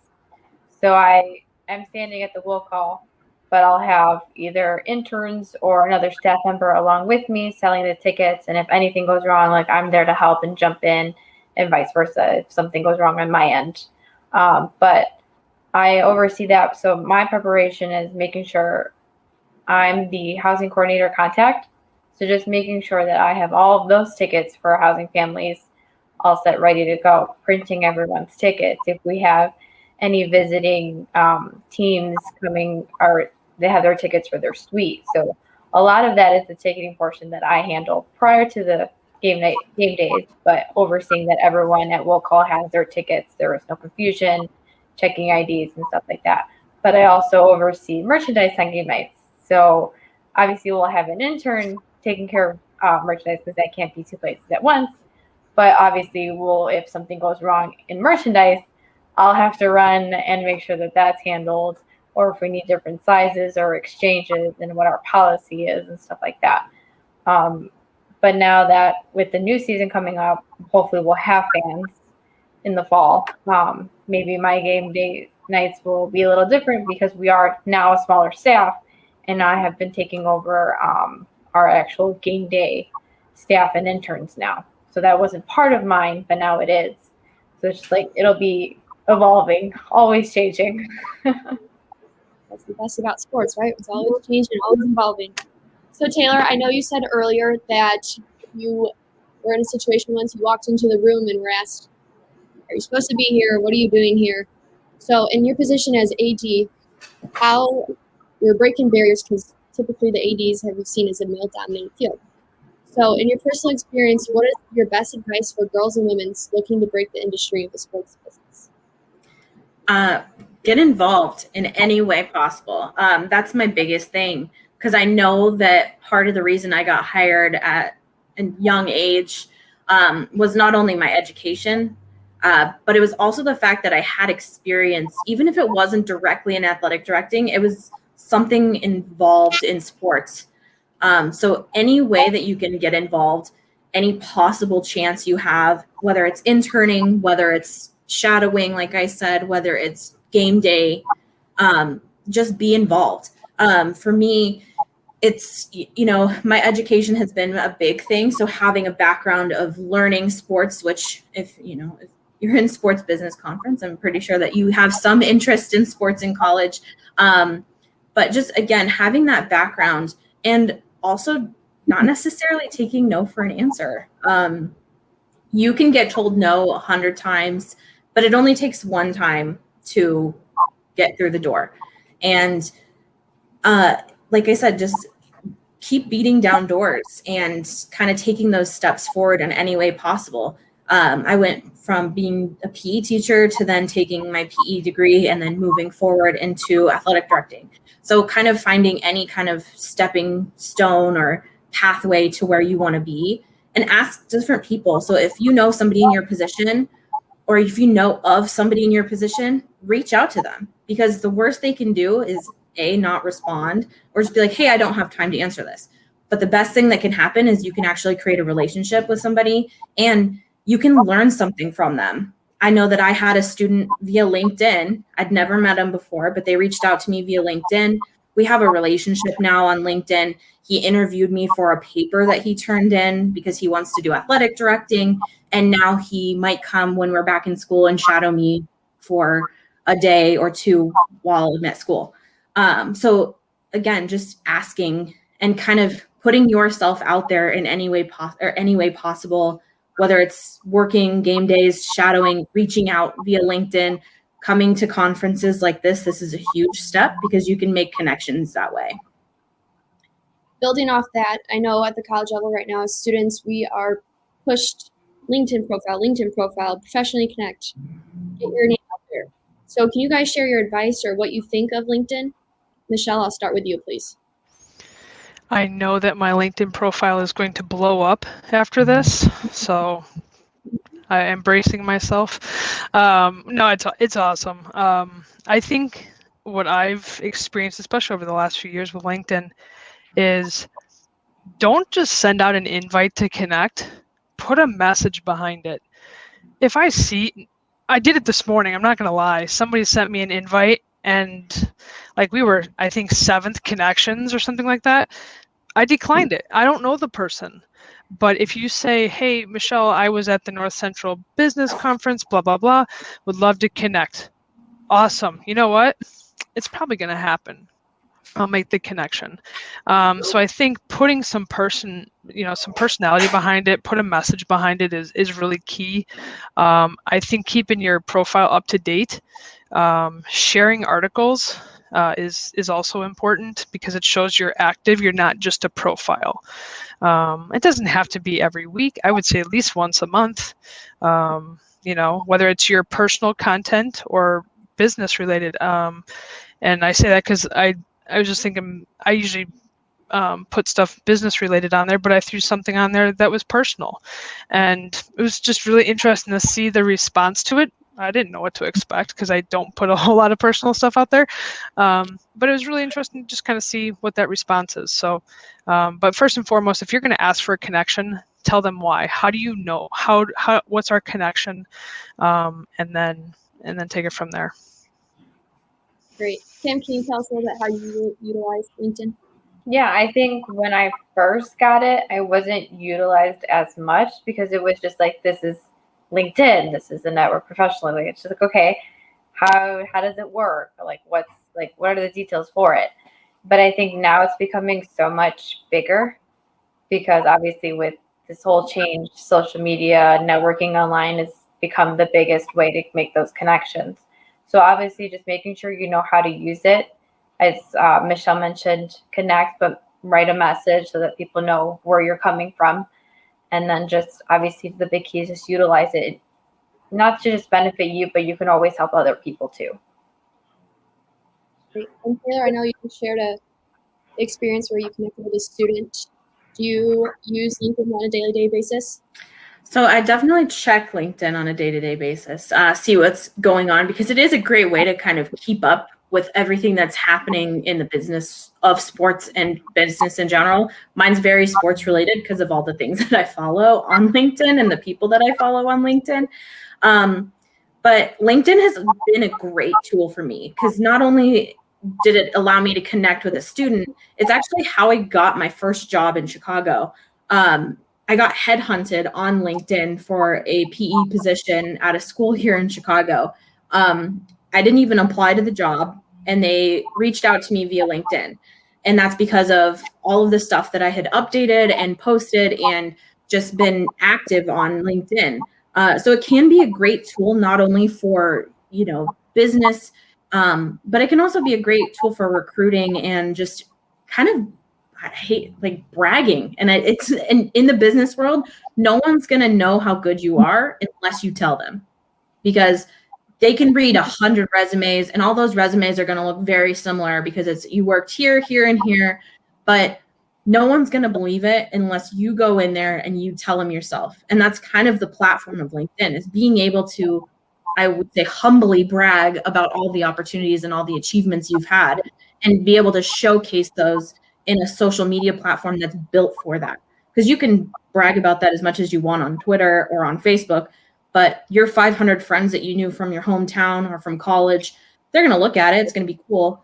Speaker 3: So I am standing at the will call, but I'll have either interns or another staff member along with me selling the tickets. And if anything goes wrong, like, I'm there to help and jump in, and vice versa if something goes wrong on my end. But I oversee that. So my preparation is making sure I'm the housing coordinator contact. So just making sure that I have all of those tickets for housing families all set, ready to go, printing everyone's tickets. If we have any visiting teams coming, or they have their tickets for their suite. So a lot of that is the ticketing portion that I handle prior to the game days, but overseeing that everyone at will call has their tickets. There was no confusion, checking IDs and stuff like that. But I also oversee merchandise on game nights. So obviously we'll have an intern taking care of merchandise because I can't be two places at once. But obviously if something goes wrong in merchandise, I'll have to run and make sure that that's handled, or if we need different sizes or exchanges and what our policy is and stuff like that. But now that with the new season coming up, hopefully we'll have fans in the fall. Maybe my game day nights will be a little different because we are now a smaller staff, and I have been taking over our actual game day staff and interns now. So that wasn't part of mine, but now it is. So it's just like, it'll be evolving, always changing.
Speaker 1: That's the best about sports, right? It's always changing, always evolving. So Taylor, I know you said earlier that you were in a situation once you walked into the room and were asked, are you supposed to be here? What are you doing here? So in your position as AD, how you're breaking barriers, because typically the ADs have been seen as a male-dominated field. So in your personal experience, what is your best advice for girls and women looking to break the industry of the sports business?
Speaker 2: Get involved in any way possible. That's my biggest thing, because I know that part of the reason I got hired at a young age was not only my education, but it was also the fact that I had experience, even if it wasn't directly in athletic directing, it was something involved in sports. So any way that you can get involved, any possible chance you have, whether it's interning, whether it's shadowing, like I said, whether it's game day, just be involved. For me, it's, my education has been a big thing. So having a background of learning sports, which if you're in sports business conference, I'm pretty sure that you have some interest in sports in college. But just, again, having that background, and also not necessarily taking no for an answer. You can get told no 100 times, but it only takes one time to get through the door. And like I said, just keep beating down doors and kind of taking those steps forward in any way possible. I went from being a PE teacher to then taking my PE degree and then moving forward into athletic directing. So kind of finding any kind of stepping stone or pathway to where you want to be, and ask different people. So if you know somebody in your position, or if you know of somebody in your position, reach out to them, because the worst they can do is not respond, or just be like, hey, I don't have time to answer this. But the best thing that can happen is you can actually create a relationship with somebody, and you can learn something from them. I know that I had a student via LinkedIn. I'd never met him before, but they reached out to me via LinkedIn. We have a relationship now on LinkedIn. He interviewed me for a paper that he turned in because he wants to do athletic directing. And now he might come when we're back in school and shadow me for a day or two while I'm at school. So again, just asking and kind of putting yourself out there in any way possible, whether it's working game days, shadowing, reaching out via LinkedIn, coming to conferences like this. This is a huge step because you can make connections that way.
Speaker 1: Building off that, I know at the college level right now, as students, we are pushed LinkedIn profile, professionally connect, get your name out there. So can you guys share your advice or what you think of LinkedIn? Michelle, I'll start with you, please.
Speaker 4: I know that my LinkedIn profile is going to blow up after this, so I am bracing myself. No, it's awesome. I think what I've experienced, especially over the last few years with LinkedIn, is don't just send out an invite to connect, put a message behind it. If I did it this morning, I'm not going to lie. Somebody sent me an invite, and like we were, I think, 7th connections or something like that. I declined it. I don't know the person. But if you say, hey, Michelle, I was at the North Central Business Conference, blah, blah, blah, would love to connect. Awesome. You know what? It's probably going to happen. I'll make the connection. So I think putting some personality behind it, put a message behind it is really key. I think keeping your profile up to date, sharing articles is also important, because it shows you're active. You're not just a profile. It doesn't have to be every week. I would say at least once a month, whether it's your personal content or business related. And I say that because I was just thinking, I usually put stuff business related on there, but I threw something on there that was personal. And it was just really interesting to see the response to it. I didn't know what to expect because I don't put a whole lot of personal stuff out there. But it was really interesting to just kind of see what that response is. So, but first and foremost, if you're going to ask for a connection, tell them why. How do you know? What's our connection? And then take it from there.
Speaker 1: Great. Kim, can you tell us a little bit how you utilize LinkedIn?
Speaker 3: Yeah, I think when I first got it, I wasn't utilized as much because it was just like, this is LinkedIn, this is the network professional. Like, it's just like, okay, how does it work? Like, what are the details for it? But I think now it's becoming so much bigger, because obviously with this whole change, social media, networking online has become the biggest way to make those connections. So obviously just making sure you know how to use it. As Michelle mentioned, connect, but write a message so that people know where you're coming from. And then just obviously the big key is just utilize it, not to just benefit you, but you can always help other people too.
Speaker 1: Great. And Taylor, I know you shared a experience where you connected with a student. Do you use LinkedIn on a day-to-day basis?
Speaker 2: So I definitely check LinkedIn on a day-to-day basis, see what's going on, because it is a great way to kind of keep up with everything that's happening in the business of sports and business in general. Mine's very sports related because of all the things that I follow on LinkedIn and the people that I follow on LinkedIn. But LinkedIn has been a great tool for me, because not only did it allow me to connect with a student, it's actually how I got my first job in Chicago. I got headhunted on LinkedIn for a PE position at a school here in Chicago. I didn't even apply to the job, and they reached out to me via LinkedIn. And that's because of all of the stuff that I had updated and posted and just been active on LinkedIn. So it can be a great tool, not only for, business, but it can also be a great tool for recruiting and just kind of, I hate like bragging. And it's in the business world, no one's going to know how good you are unless you tell them, because they can read 100 resumes and all those resumes are going to look very similar because it's you worked here, here, and here, but no one's going to believe it unless you go in there and you tell them yourself. And that's kind of the platform of LinkedIn, is being able to, I would say, humbly brag about all the opportunities and all the achievements you've had, and be able to showcase those in a social media platform that's built for that. Because you can brag about that as much as you want on Twitter or on Facebook, but your 500 friends that you knew from your hometown or from college, they're going to look at it. It's going to be cool.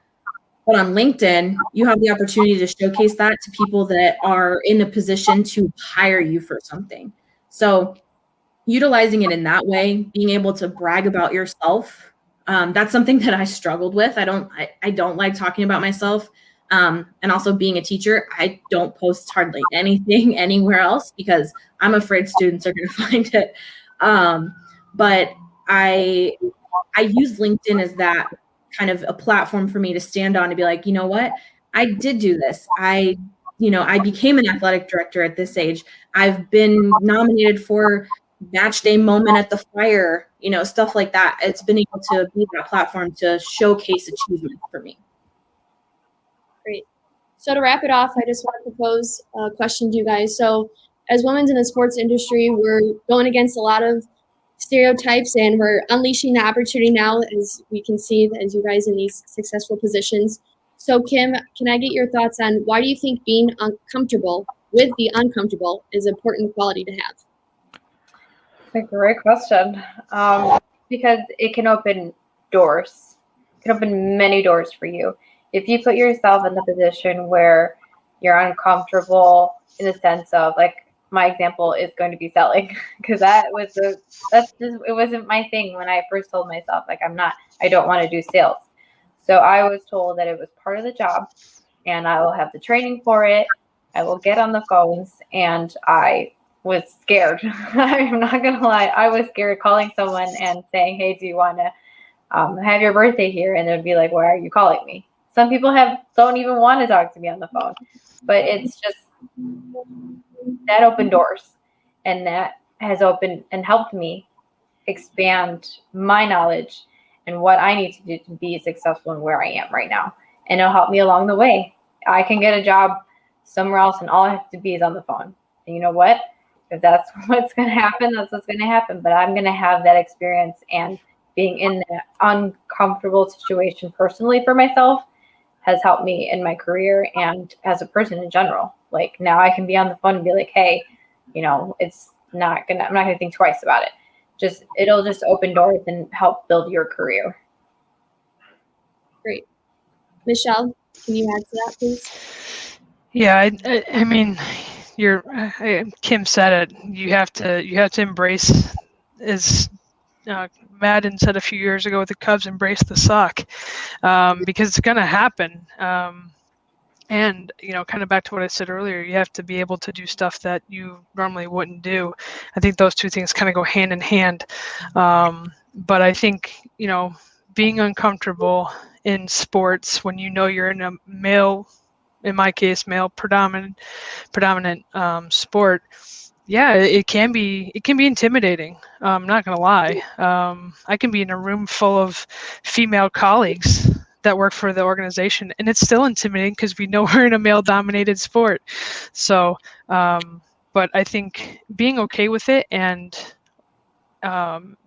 Speaker 2: But on LinkedIn, you have the opportunity to showcase that to people that are in a position to hire you for something. So utilizing it in that way, being able to brag about yourself, that's something that I struggled with. I don't like talking about myself. And also being a teacher, I don't post hardly anything anywhere else because I'm afraid students are going to find it. But I use LinkedIn as that kind of a platform for me to stand on, to be like, you know what, I did do this. I became an athletic director at this age. I've been nominated for match day moment at the Fire, stuff like that. It's been able to be that platform to showcase achievement for me.
Speaker 1: Great. So to wrap it off, I just want to pose a question to you guys. So as women in the sports industry, we're going against a lot of stereotypes, and we're unleashing the opportunity now, as we can see, as you guys in these successful positions. So Kim, can I get your thoughts on why do you think being uncomfortable with the uncomfortable is an important quality to have?
Speaker 3: That's a great question. Because it can open doors. It can open many doors for you. If you put yourself in the position where you're uncomfortable, in the sense of, like, my example is going to be selling, because it wasn't my thing when I first told myself, like, I don't want to do sales. So I was told that it was part of the job and I will have the training for it. I will get on the phones, and I was scared. I'm not going to lie. I was scared calling someone and saying, hey, do you want to have your birthday here? And they'd be like, why are you calling me? Some people don't even want to talk to me on the phone, but it's just that opened doors, and that has opened and helped me expand my knowledge and what I need to do to be successful in where I am right now. And it'll help me along the way. I can get a job somewhere else, and all I have to be is on the phone. And you know what? If that's what's going to happen, that's what's going to happen. But I'm going to have that experience, and being in that uncomfortable situation personally for myself has helped me in my career and as a person in general. Like, now I can be on the phone and be like, hey, I'm not gonna think twice about it. It'll just open doors and help build your career.
Speaker 1: Great. Michelle, can you add to that, please?
Speaker 4: Yeah, I mean, Kim said it. You have to embrace, as Madden said a few years ago with the Cubs, embrace the suck, because it's going to happen. And, kind of back to what I said earlier, you have to be able to do stuff that you normally wouldn't do. I think those two things kind of go hand in hand. But I think, being uncomfortable in sports when you're in a male, in my case, male predominant sport, yeah, it can be intimidating. I'm not going to lie. I can be in a room full of female colleagues that work for the organization, and it's still intimidating because we know we're in a male-dominated sport. So, but I think being okay with it and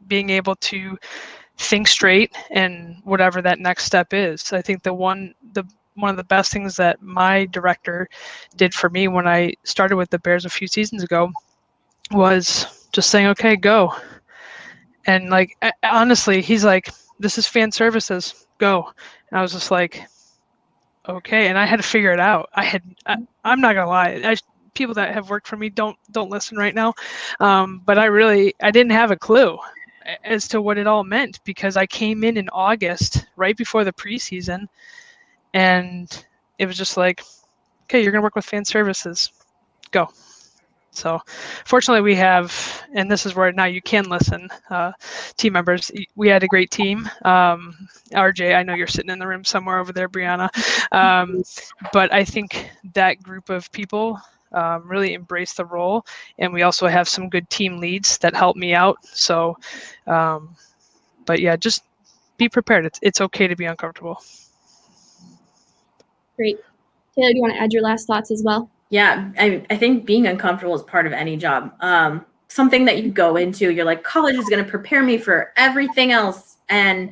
Speaker 4: being able to think straight and whatever that next step is. I think one of the best things that my director did for me when I started with the Bears a few seasons ago was just saying, okay, go. And honestly, he's like, this is fan services, go. And I was just like, okay, and I had to figure it out. I'm not gonna lie. People that have worked for me don't listen right now, but I didn't have a clue as to what it all meant, because I came in August, right before the preseason, and it was just like, okay, you're gonna work with fan services, go. So fortunately we have, and this is where now you can listen, team members. We had a great team. RJ, I know you're sitting in the room somewhere over there, Brianna. But I think that group of people really embraced the role. And we also have some good team leads that help me out. So, but yeah, just be prepared. It's okay to be uncomfortable.
Speaker 1: Great. Taylor, do you want to add your last thoughts as well?
Speaker 2: Yeah, I think being uncomfortable is part of any job. Something that you go into, you're like, college is going to prepare me for everything else. And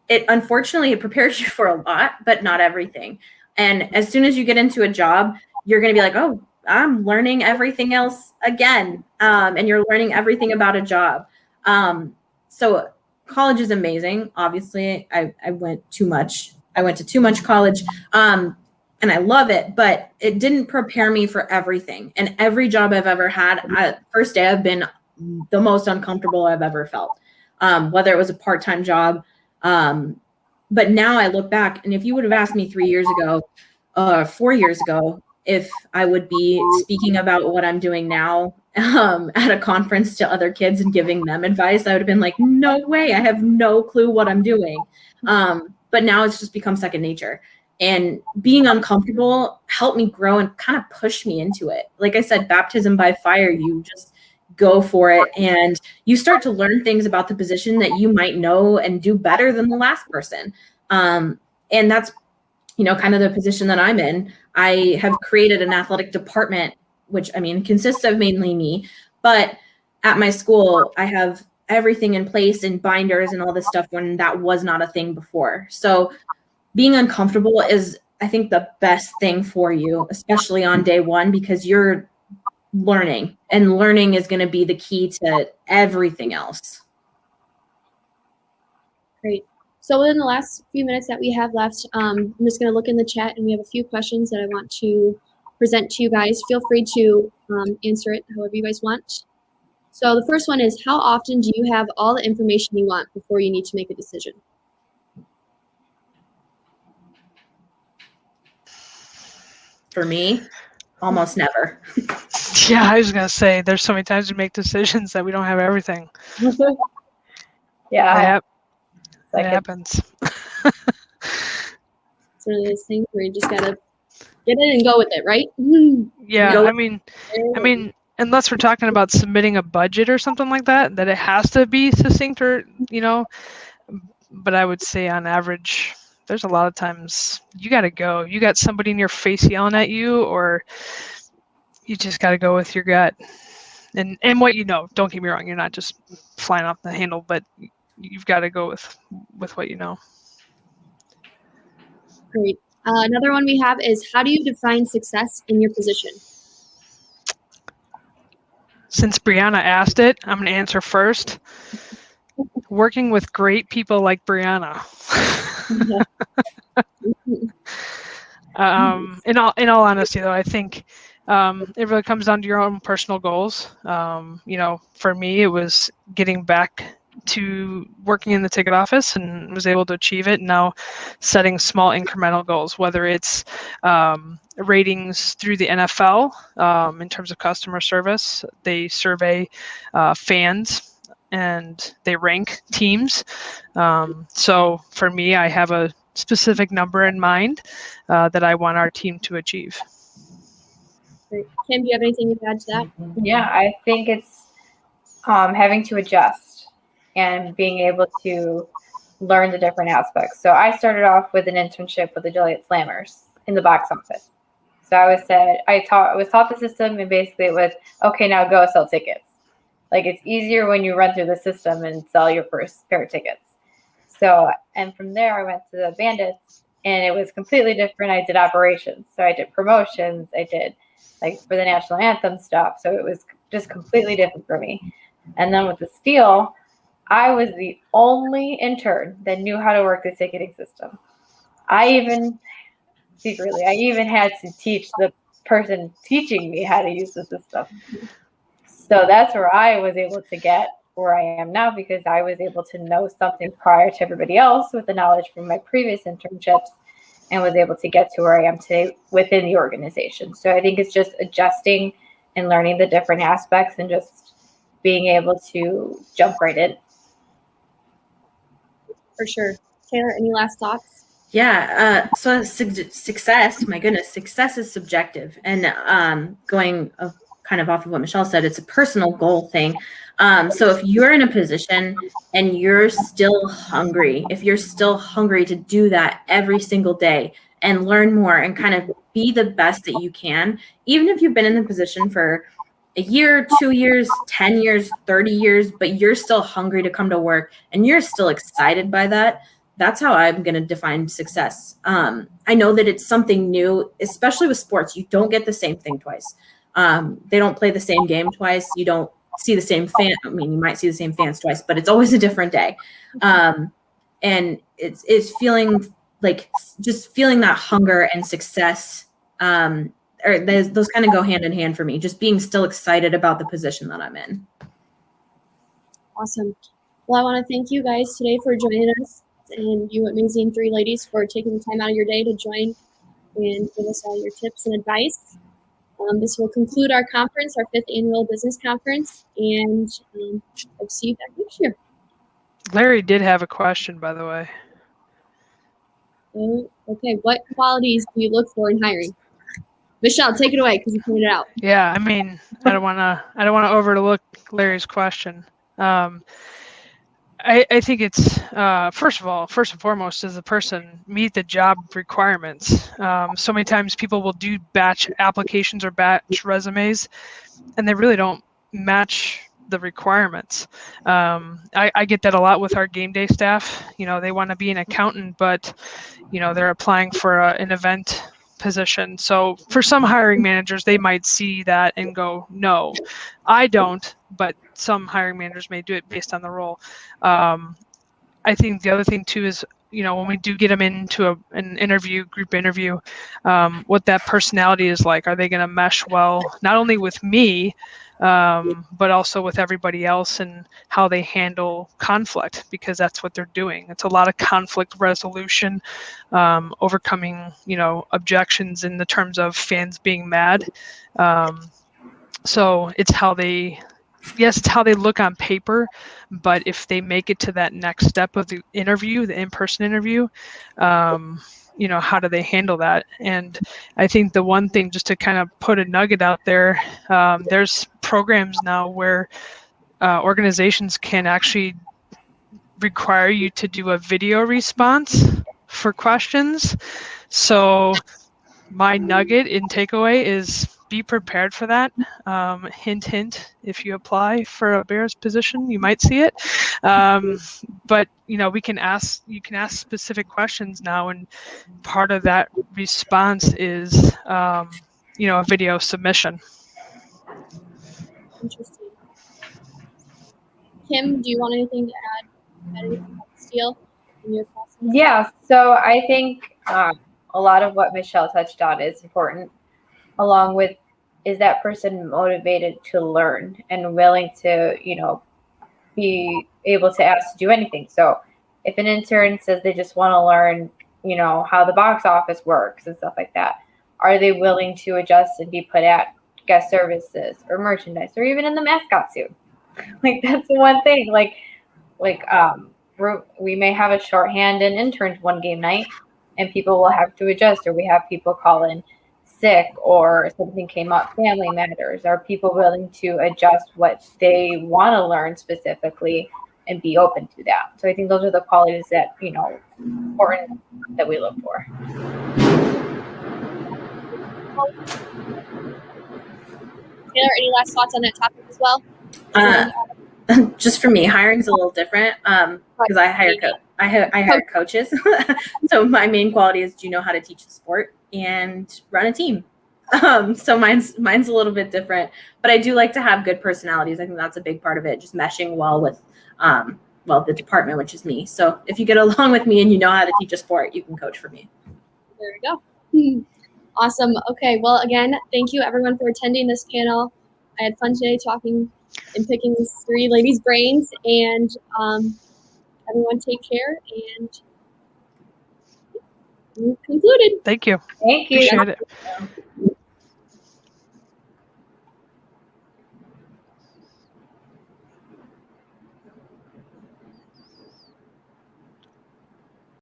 Speaker 2: unfortunately, it prepares you for a lot, but not everything. And as soon as you get into a job, you're going to be like, oh, I'm learning everything else again. And you're learning everything about a job. So college is amazing. Obviously, I went to too much college. And I love it, but it didn't prepare me for everything. And every job I've ever had, first day I've been the most uncomfortable I've ever felt, whether it was a part-time job. But now I look back, and if you would have asked me 3 years ago, 4 years ago, if I would be speaking about what I'm doing now at a conference to other kids and giving them advice, I would have been like, no way, I have no clue what I'm doing. But now it's just become second nature. And being uncomfortable helped me grow and kind of push me into it. Like I said, baptism by fire, you just go for it. And you start to learn things about the position that you might know and do better than the last person. And that's, kind of the position that I'm in. I have created an athletic department, which consists of mainly me. But at my school, I have everything in place and binders and all this stuff when that was not a thing before. So being uncomfortable is, I think, the best thing for you, especially on day one, because you're learning, and learning is going to be the key to everything else.
Speaker 1: Great. So within the last few minutes that we have left, I'm just going to look in the chat, and we have a few questions that I want to present to you guys. Feel free to answer it however you guys want. So the first one is, how often do you have all the information you want before you need to make a decision?
Speaker 2: For me, almost never.
Speaker 4: Yeah, I was going to say, there's so many times we make decisions that we don't have everything.
Speaker 3: Yeah.
Speaker 4: It happens.
Speaker 1: It's one of those things where you just got to get in and go with it, right?
Speaker 4: Yeah, I mean, unless we're talking about submitting a budget or something like that it has to be succinct or, but I would say on average, there's a lot of times you got to go. You got somebody in your face yelling at you, or you just got to go with your gut and what you know. Don't get me wrong, you're not just flying off the handle, but you've got to go with what you know.
Speaker 1: Great. Another one we have is, how do you define success in your position?
Speaker 4: Since Brianna asked it, I'm going to answer first. Working with great people like Brianna. In all honesty, though, I think it really comes down to your own personal goals. For me, it was getting back to working in the ticket office and was able to achieve it. Now setting small incremental goals, whether it's ratings through the NFL in terms of customer service. They survey fans and they rank teams. So for me, I have a specific number in mind that I want our team to achieve.
Speaker 1: Great. Kim, do you have anything to add to that?
Speaker 3: Yeah, I think it's having to adjust and being able to learn the different aspects. So I started off with an internship with the Joliet Slammers in the box office. So I was taught the system, and basically it was, okay, now go sell tickets. Like, it's easier when you run through the system and sell your first pair of tickets. So, and from there I went to the Bandits, and it was completely different. I did operations. So I did promotions. I did for the national anthem stuff. So it was just completely different for me. And then with the Steel, I was the only intern that knew how to work the ticketing system. I even secretly. I even had to teach the person teaching me how to use the system. So that's where I was able to get where I am now, because I was able to know something prior to everybody else with the knowledge from my previous internships, and was able to get to where I am today within the organization. So I think it's just adjusting and learning the different aspects and just being able to jump right in.
Speaker 1: For sure. Taylor, any last thoughts?
Speaker 2: Yeah. So success, my goodness, success is subjective. And going kind of off of what Michelle said, it's a personal goal thing. So if you're in a position and you're still hungry, if you're still hungry to do that every single day and learn more and kind of be the best that you can, even if you've been in the position for a year, 2 years, 10 years, 30 years, but you're still hungry to come to work and you're still excited by that, that's how I'm going to define success. I know that it's something new, especially with sports. You don't get the same thing twice. They don't play the same game twice. You don't see the same fan. I mean, you might see the same fans twice, but it's always a different day. And it's feeling like just feeling that hunger and success. Or those kind of go hand in hand for me, just being still excited about the position that I'm in.
Speaker 1: Awesome. Well, I want to thank you guys today for joining us, and you amazing three ladies for taking the time out of your day to join and give us all your tips and advice. This will conclude our conference, our 5th annual business conference, and hope to see you back next year.
Speaker 4: Larry did have a question, by the way.
Speaker 1: Oh, okay. What qualities do you look for in hiring? Michelle, take it away because you pointed it out.
Speaker 4: Yeah, I mean, I don't want to overlook Larry's question. I think it's first and foremost, does the person meet the job requirements? So many times people will do batch applications or batch resumes, and they really don't match the requirements. I get that a lot with our game day staff. They want to be an accountant, but they're applying for an event position. So for some hiring managers, they might see that and go, no, I don't, but some hiring managers may do it based on the role. I think the other thing too is, when we do get them into an interview, group interview, what that personality is like. Are they going to mesh well, not only with me, but also with everybody else, and how they handle conflict, because that's what they're doing. It's a lot of conflict resolution, overcoming, objections in the terms of fans being mad. So it's how they look on paper, but if they make it to that next step of the interview, the in-person interview, how do they handle that? And I think the one thing, just to kind of put a nugget out there, there's programs now where organizations can actually require you to do a video response for questions. So my nugget in takeaway is be prepared for that. Hint, hint, if you apply for a Bears position, you might see it. But you can ask specific questions now, and part of that response is a video submission.
Speaker 1: Interesting. Kim, do you want anything to add anything about Steele in your process?
Speaker 3: Yeah, so I think a lot of what Michelle touched on is important, along with, is that person motivated to learn and willing to, be able to ask to do anything. So if an intern says they just want to learn, how the box office works and stuff like that, are they willing to adjust and be put at guest services or merchandise or even in the mascot suit? Like, that's the one thing. We may have a shorthand and interns one game night, and people will have to adjust, or we have people call in sick or something came up, family matters. Are people willing to adjust what they want to learn specifically and be open to that? So I think those are the qualities that, important that we look for.
Speaker 1: Taylor, any last thoughts on that topic as well?
Speaker 2: Just for me, hiring's a little different because I hire coaches. So my main quality is, do you know how to teach the sport and run a team? So mine's a little bit different, but I do like to have good personalities. I think that's a big part of it, just meshing well with the department, which is me. So if you get along with me and you know how to teach a sport, you can coach for me.
Speaker 1: There we go. Awesome. Okay. Well, again, thank you everyone for attending this panel. I had fun today talking and picking these three ladies' brains, and everyone take care, and we've concluded.
Speaker 4: Thank you.
Speaker 3: Thank you.
Speaker 4: Appreciate it.